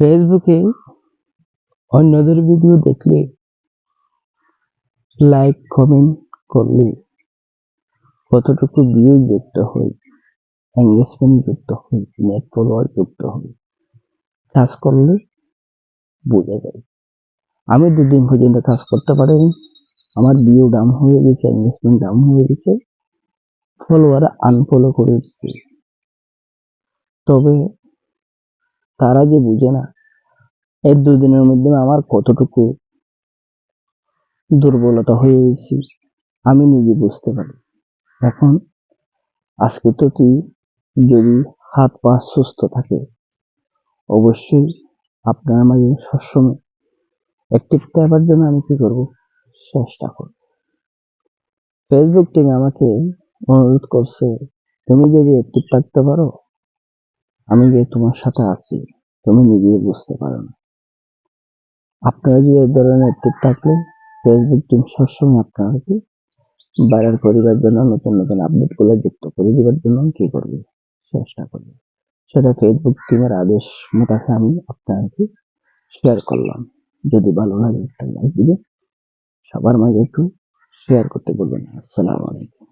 ফেসবুকে অন্যদের ভিডিও দেখলে, লাইক কমেন্ট করলে কতটুকু ভিউ যুক্ত হয়, এঙ্গেজমেন্ট যুক্ত হয়, নেট ফলোয়ার যুক্ত হয়, কাজ করলে বোঝা যায়। আমি 2 দিন পর্যন্ত কাজ করতে পারিনি, আমার ভিউ ডাউন হয়ে গেছে, এঙ্গেজমেন্ট ডাউন হয়ে গেছে, ফলোয়ার আনফলো করে দিচ্ছে। তবে তারা যে বুঝে না, এই 2 দিনের মধ্যে আমার কতটুকু দুর্বলতা হয়ে গেছে আমি নিজে বুঝতে পারি। এখন আজকে তো তুই যদি হাত পা সুস্থ থাকে, অবশ্যই আপনার মাঝে সবসময় অ্যাক্টিভ থাকার জন্য আমি কি করব, চেষ্টা করব। ফেসবুক টিম আমাকে অনুরোধ করছে, তুমি যদি অ্যাক্টিভ থাকতে পারো, আমি যে তোমার সাথে আছি তুমি নিজেই বুঝতে পারো না। আপনারা যদি এই ধরনের অ্যাক্টিভ থাকলে ফেসবুক টিম সবসময় আপনাকে ভাইরাল করিবার জন্য, নতুন নতুন আপডেট গুলো যুক্ত করে দেওয়ার জন্য কি করবে, চেষ্টা করবে। সেটা ফেসবুক টিমের আদেশ মোতাবেক আমি আপনাকে শেয়ার করলাম। যদি ভালো লাগে একটা লাইক দিলে, সবার মাঝে একটু শেয়ার করতে বলবেন। আসসালামু আলাইকুম।